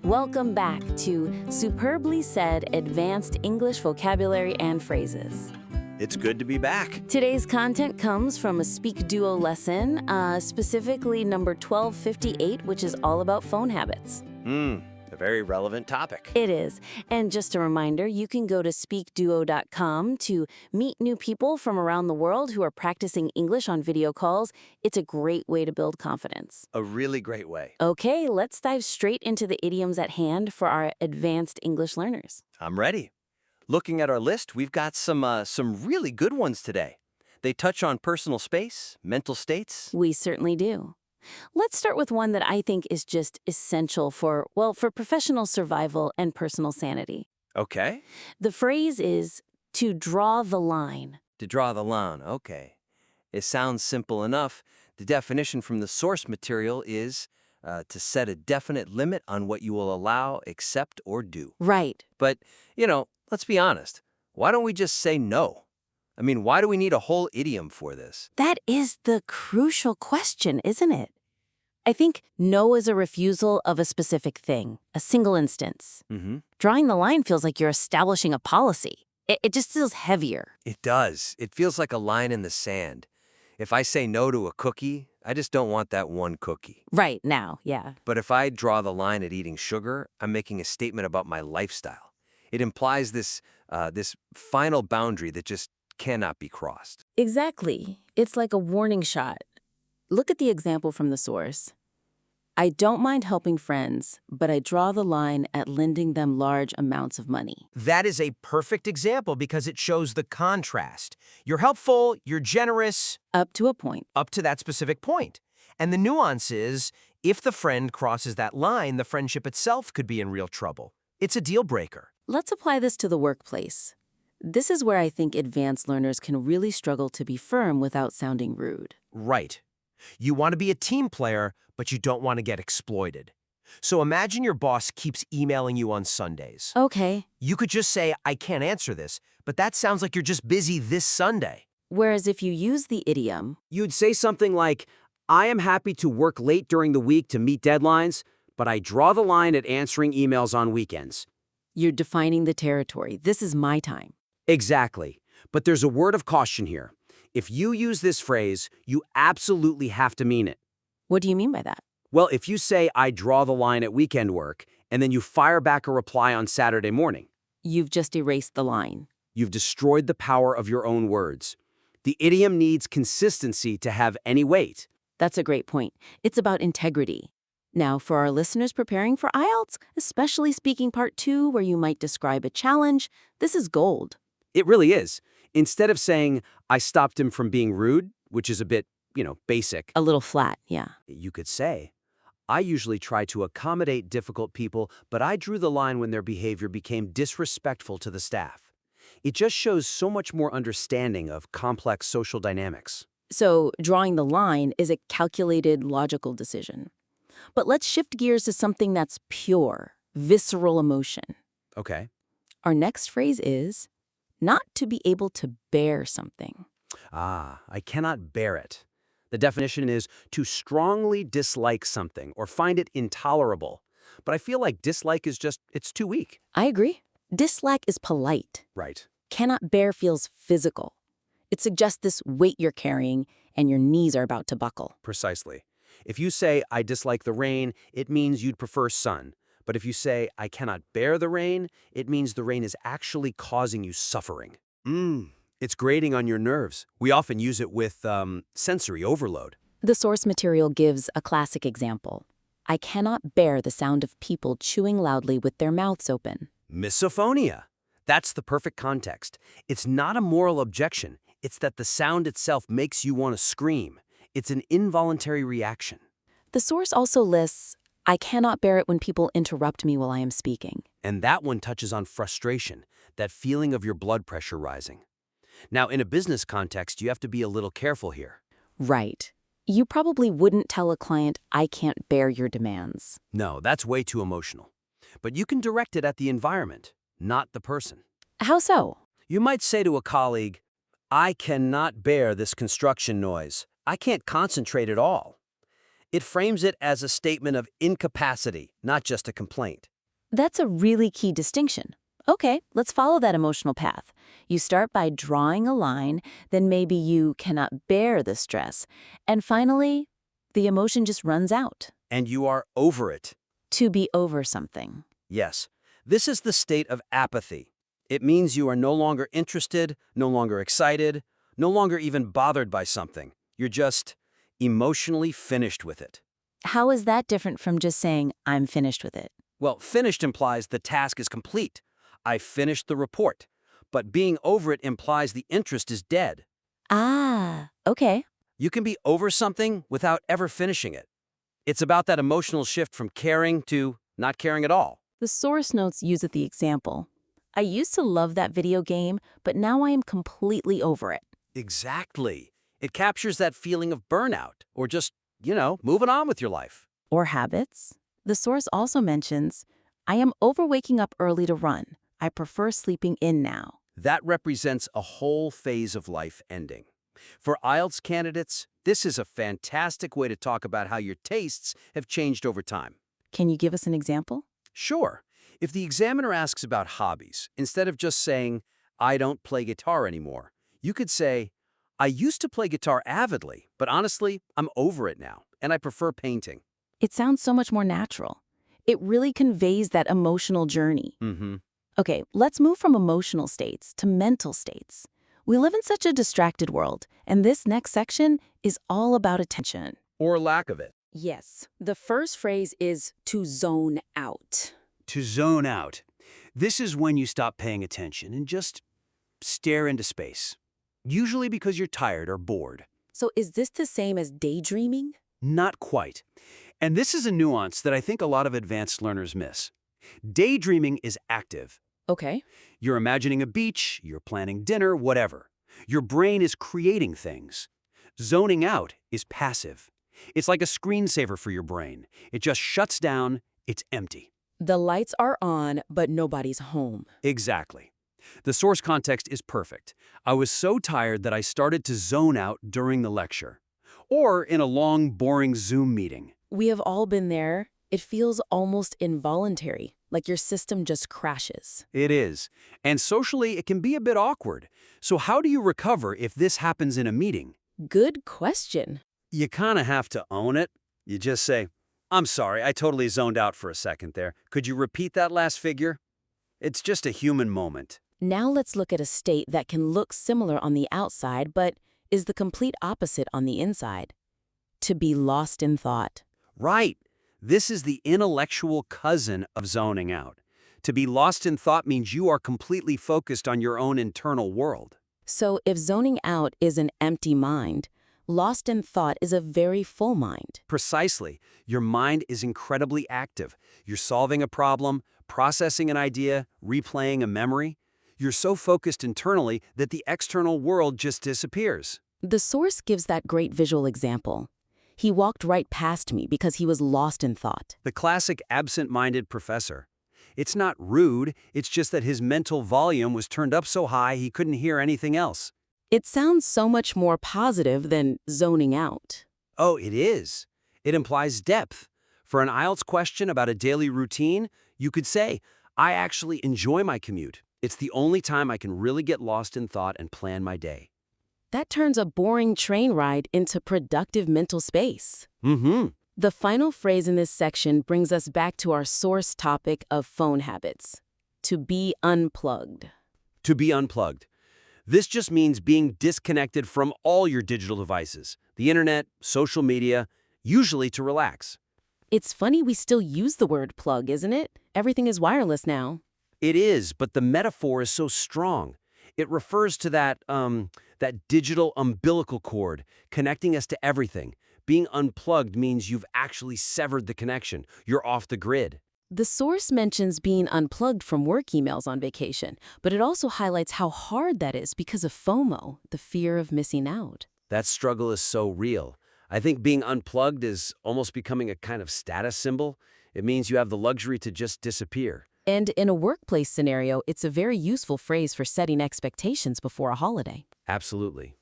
Welcome back to Superbly Said Advanced English Vocabulary and Phrases. It's good to be back. Today's content comes from a SpeakDuo lesson, specifically number 1258, which is all about phone habits. A very relevant topic. It is. And just a reminder, you can go to SpeakDuo.com to meet new people from around the world who are practicing English on video calls. It's a great way to build confidence. A really great way. Okay, let's dive straight into the idioms at hand for our advanced English learners. I'm ready. Looking at our list, we've got some really good ones today. They touch on personal space, mental states. We certainly do. Let's start with one that I think is just essential for professional survival and personal sanity. Okay. The phrase is to draw the line. To draw the line, okay. It sounds simple enough. The definition from the source material is to set a definite limit on what you will allow, accept, or do. Right. But, let's be honest. Why don't we just say no? I mean, why do we need a whole idiom for this? That is the crucial question, isn't it? I think no is a refusal of a specific thing, a single instance. Drawing the line feels like you're establishing a policy. It just feels heavier. It does. It feels like a line in the sand. If I say no to a cookie, I just don't want that one cookie. Right now, yeah. But if I draw the line at eating sugar, I'm making a statement about my lifestyle. It implies this final boundary that just cannot be crossed. Exactly. It's like a warning shot. Look at the example from the source. I don't mind helping friends, but I draw the line at lending them large amounts of money. That is a perfect example because it shows the contrast. You're helpful, you're generous, Up to a point. up to that specific point. And the nuance is, if the friend crosses that line, the friendship itself could be in real trouble. It's a deal breaker. Let's apply this to the workplace. This is where I think advanced learners can really struggle to be firm without sounding rude. Right. You want to be a team player, but you don't want to get exploited. So imagine your boss keeps emailing you on Sundays. Okay. You could just say, I can't answer this, but that sounds like you're just busy this Sunday. Whereas if you use the idiom, You'd say something like, I am happy to work late during the week to meet deadlines, but I draw the line at answering emails on weekends. you're defining the territory. This is my time. Exactly. But there's a word of caution here. If you use this phrase, you absolutely have to mean it. What do you mean by that? Well, if you say, I draw the line at weekend work, and then you fire back a reply on Saturday morning, You've just erased the line. you've destroyed the power of your own words. The idiom needs consistency to have any weight. That's a great point. It's about integrity. Now, for our listeners preparing for IELTS, especially speaking part 2, where you might describe a challenge, this is gold. It really is. Instead of saying, I stopped him from being rude, which is a bit, basic, A little flat, yeah. you could say, I usually try to accommodate difficult people, but I drew the line when their behavior became disrespectful to the staff. It just shows so much more understanding of complex social dynamics. So, drawing the line is a calculated, logical decision. But let's shift gears to something that's pure, visceral emotion. Okay. Our next phrase is not to be able to bear something. I cannot bear it. The definition is to strongly dislike something or find it intolerable. But I feel like dislike is it's too weak. I agree. Dislike is polite. Right. Cannot bear feels physical. It suggests this weight you're carrying and your knees are about to buckle. Precisely. If you say, I dislike the rain, it means you'd prefer sun. But if you say, I cannot bear the rain, it means the rain is actually causing you suffering. It's grating on your nerves. We often use it with sensory overload. The source material gives a classic example. I cannot bear the sound of people chewing loudly with their mouths open. Misophonia. That's the perfect context. It's not a moral objection. It's that the sound itself makes you want to scream. It's an involuntary reaction. The source also lists, I cannot bear it when people interrupt me while I am speaking. And that one touches on frustration, that feeling of your blood pressure rising. Now, in a business context, you have to be a little careful here. Right. You probably wouldn't tell a client, I can't bear your demands. No, that's way too emotional. But you can direct it at the environment, not the person. How so? You might say to a colleague, I cannot bear this construction noise. I can't concentrate at all. It frames it as a statement of incapacity, not just a complaint. That's a really key distinction. Okay, let's follow that emotional path. You start by drawing a line, then maybe you cannot bear the stress, and finally, the emotion just runs out. And you are over it. To be over something. Yes, this is the state of apathy. It means you are no longer interested, no longer excited, no longer even bothered by something. You're just emotionally finished with it. How is that different from just saying, I'm finished with it? Well, finished implies the task is complete. I finished the report. But being over it implies the interest is dead. Ah, okay. You can be over something without ever finishing it. It's about that emotional shift from caring to not caring at all. The source notes use the example. I used to love that video game, but now I am completely over it. Exactly. It captures that feeling of burnout or just, moving on with your life. Or habits. The source also mentions, I am over waking up early to run. I prefer sleeping in now. That represents a whole phase of life ending. For IELTS candidates, this is a fantastic way to talk about how your tastes have changed over time. Can you give us an example? Sure. If the examiner asks about hobbies, instead of just saying, I don't play guitar anymore, you could say, I used to play guitar avidly, but honestly, I'm over it now, and I prefer painting. It sounds so much more natural. It really conveys that emotional journey. Mm-hmm. Okay, let's move from emotional states to mental states. We live in such a distracted world, and this next section is all about attention. Or lack of it. Yes, the first phrase is to zone out. To zone out. This is when you stop paying attention and just stare into space. Usually because you're tired or bored. So is this the same as daydreaming? Not quite. And this is a nuance that I think a lot of advanced learners miss. Daydreaming is active. Okay. You're imagining a beach, you're planning dinner, whatever. Your brain is creating things. Zoning out is passive. It's like a screensaver for your brain. It just shuts down, it's empty. The lights are on, but nobody's home. Exactly. The source context is perfect. I was so tired that I started to zone out during the lecture. Or in a long, boring Zoom meeting. We have all been there. It feels almost involuntary, like your system just crashes. It is. And socially, it can be a bit awkward. So how do you recover if this happens in a meeting? Good question. You kind of have to own it. You just say, I'm sorry, I totally zoned out for a second there. Could you repeat that last figure? It's just a human moment. Now let's look at a state that can look similar on the outside, but is the complete opposite on the inside. To be lost in thought. Right. This is the intellectual cousin of zoning out. To be lost in thought means you are completely focused on your own internal world. So if zoning out is an empty mind, lost in thought is a very full mind. Precisely. Your mind is incredibly active. You're solving a problem, processing an idea, replaying a memory. You're so focused internally that the external world just disappears. The source gives that great visual example. He walked right past me because he was lost in thought. The classic absent-minded professor. It's not rude, it's just that his mental volume was turned up so high he couldn't hear anything else. It sounds so much more positive than zoning out. Oh, it is. It implies depth. For an IELTS question about a daily routine, you could say, I actually enjoy my commute. It's the only time I can really get lost in thought and plan my day. That turns a boring train ride into productive mental space. Mm-hmm. The final phrase in this section brings us back to our source topic of phone habits. To be unplugged. To be unplugged. This just means being disconnected from all your digital devices, the internet, social media, usually to relax. It's funny we still use the word plug, isn't it? Everything is wireless now. It is, but the metaphor is so strong. It refers to that digital umbilical cord connecting us to everything. Being unplugged means you've actually severed the connection. You're off the grid. The source mentions being unplugged from work emails on vacation, but it also highlights how hard that is because of FOMO, the fear of missing out. That struggle is so real. I think being unplugged is almost becoming a kind of status symbol. It means you have the luxury to just disappear. And in a workplace scenario, it's a very useful phrase for setting expectations before a holiday. Absolutely.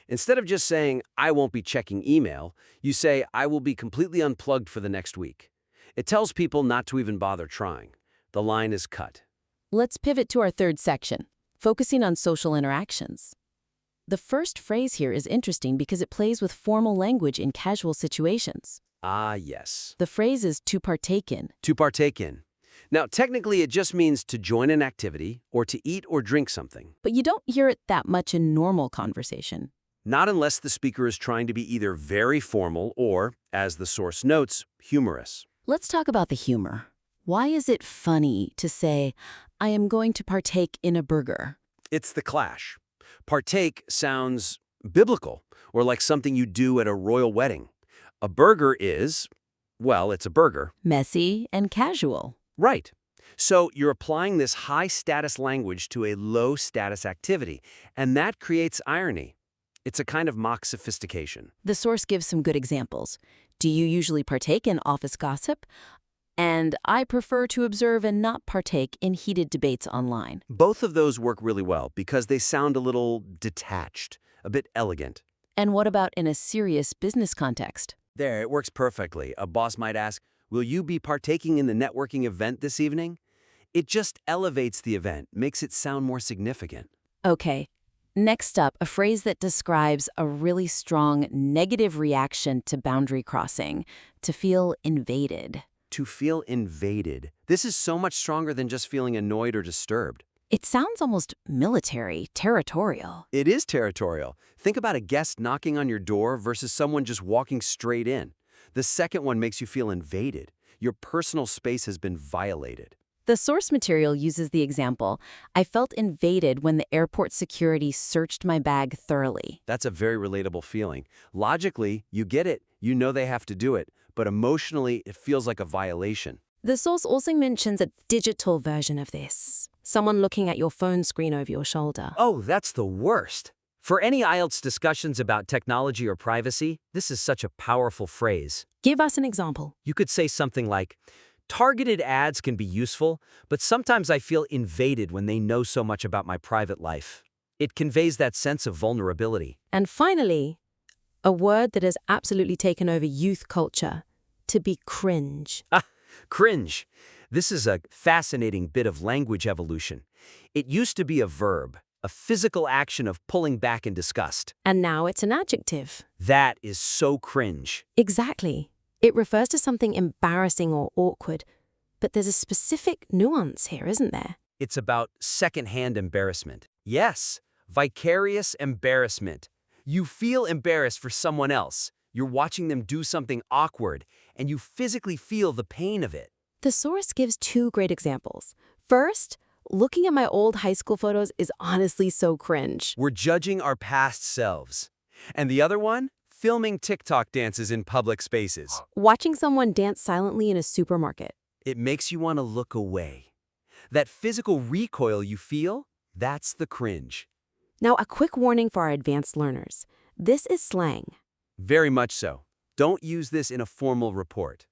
Instead of just saying, I won't be checking email, you say, I will be completely unplugged for the next week. It tells people not to even bother trying. The line is cut. Let's pivot to our third section, focusing on social interactions. The first phrase here is interesting because it plays with formal language in casual situations. Ah, yes. The phrase is to partake in. To partake in. Now, technically, it just means to join an activity or to eat or drink something. But you don't hear it that much in normal conversation. Not unless the speaker is trying to be either very formal or, as the source notes, humorous. Let's talk about the humor. Why is it funny to say, I am going to partake in a burger? It's the clash. Partake sounds biblical or like something you do at a royal wedding. A burger is, well, it's a burger. Messy and casual. Right. So you're applying this high-status language to a low-status activity, and that creates irony. It's a kind of mock sophistication. The source gives some good examples. Do you usually partake in office gossip? And I prefer to observe and not partake in heated debates online. Both of those work really well because they sound a little detached, a bit elegant. And what about in a serious business context? There, it works perfectly. A boss might ask, will you be partaking in the networking event this evening? It just elevates the event, makes it sound more significant. Okay. Next up, a phrase that describes a really strong negative reaction to boundary crossing, to feel invaded. To feel invaded. This is so much stronger than just feeling annoyed or disturbed. It sounds almost military, territorial. It is territorial. Think about a guest knocking on your door versus someone just walking straight in. The second one makes you feel invaded. Your personal space has been violated. The source material uses the example, I felt invaded when the airport security searched my bag thoroughly. That's a very relatable feeling. Logically, you get it. You know they have to do it. But emotionally, it feels like a violation. The source also mentions a digital version of this. Someone looking at your phone screen over your shoulder. Oh, that's the worst. For any IELTS discussions about technology or privacy, this is such a powerful phrase. Give us an example. You could say something like, targeted ads can be useful, but sometimes I feel invaded when they know so much about my private life. It conveys that sense of vulnerability. And finally, a word that has absolutely taken over youth culture, to be cringe. Cringe. This is a fascinating bit of language evolution. It used to be a verb, a physical action of pulling back in disgust. And now it's an adjective. That is so cringe. Exactly. It refers to something embarrassing or awkward. But there's a specific nuance here, isn't there? It's about secondhand embarrassment. Yes, vicarious embarrassment. You feel embarrassed for someone else. You're watching them do something awkward, and you physically feel the pain of it. The source gives two great examples. First, looking at my old high school photos is honestly so cringe. We're judging our past selves. And the other one? Filming TikTok dances in public spaces. Watching someone dance silently in a supermarket. It makes you want to look away. That physical recoil you feel, that's the cringe. Now, a quick warning for our advanced learners. This is slang. Very much so. Don't use this in a formal report.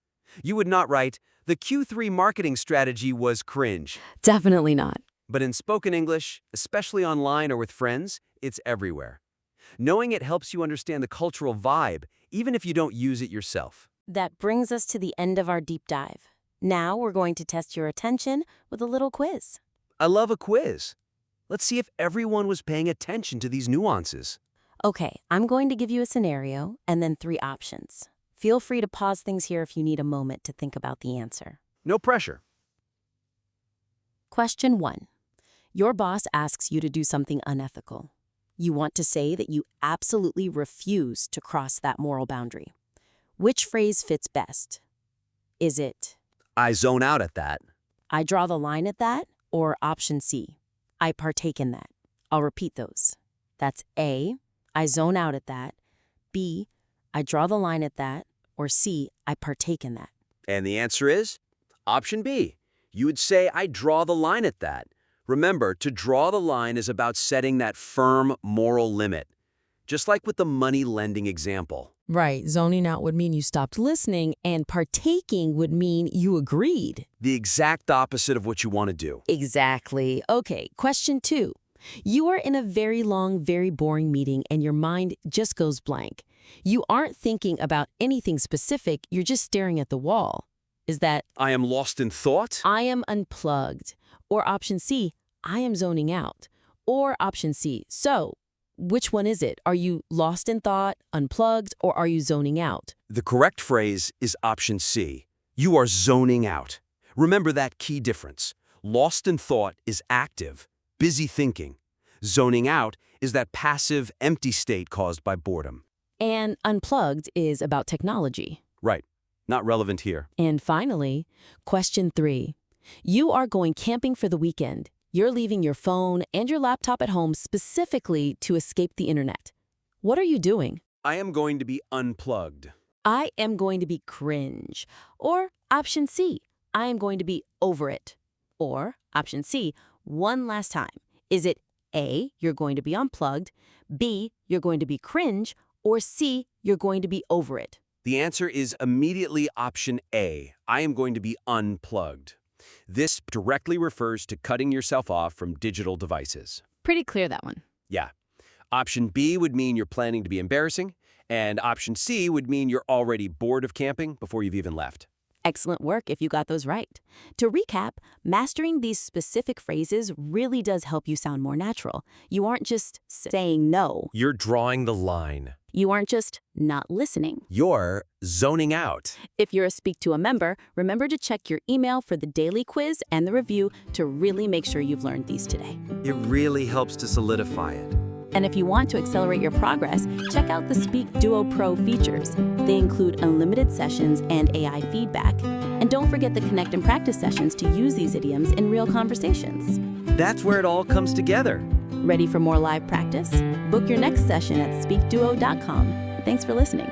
You would not write, the Q3 marketing strategy was cringe. Definitely not. But in spoken English, especially online or with friends, it's everywhere. Knowing it helps you understand the cultural vibe, even if you don't use it yourself. That brings us to the end of our deep dive. Now we're going to test your attention with a little quiz. I love a quiz. Let's see if everyone was paying attention to these nuances. Okay, I'm going to give you a scenario and then 3 options. Feel free to pause things here if you need a moment to think about the answer. No pressure. Question 1. Your boss asks you to do something unethical. You want to say that you absolutely refuse to cross that moral boundary. Which phrase fits best? Is it, I zone out at that. I draw the line at that, or option C, I partake in that? I'll repeat those. That's A, I zone out at that, B, I draw the line at that, or C, I partake in that. And the answer is option B. You would say, I draw the line at that. Remember, to draw the line is about setting that firm moral limit. Just like with the money lending example. Right. Zoning out would mean you stopped listening, and partaking would mean you agreed. The exact opposite of what you want to do. Exactly. Okay, question 2. You are in a very long, very boring meeting and your mind just goes blank. You aren't thinking about anything specific, you're just staring at the wall. Is that I am lost in thought? I am unplugged? Or option C, I am zoning out? Or option C, so which one is it? Are you lost in thought, unplugged, or are you zoning out? The correct phrase is option C. You are zoning out. Remember that key difference. Lost in thought is active, busy thinking. Zoning out is that passive, empty state caused by boredom. And unplugged is about technology. Right. Not relevant here. And finally, question 3. You are going camping for the weekend. You're leaving your phone and your laptop at home specifically to escape the internet. What are you doing? I am going to be unplugged. I am going to be cringe. Or option C, I am going to be over it. Or option C, one last time. Is it A, you're going to be unplugged, B, you're going to be cringe, or C, you're going to be over it? The answer is immediately option A. I am going to be unplugged. This directly refers to cutting yourself off from digital devices. Pretty clear, that one. Yeah. Option B would mean you're planning to be embarrassing, and option C would mean you're already bored of camping before you've even left. Excellent work if you got those right. To recap, mastering these specific phrases really does help you sound more natural. You aren't just saying no. You're drawing the line. You aren't just not listening. You're zoning out. If you're a SpeakDuo member, remember to check your email for the daily quiz and the review to really make sure you've learned these today. It really helps to solidify it. And if you want to accelerate your progress, check out the SpeakDuo Pro features. They include unlimited sessions and AI feedback. And don't forget the connect and practice sessions to use these idioms in real conversations. That's where it all comes together. Ready for more live practice? Book your next session at SpeakDuo.com. Thanks for listening.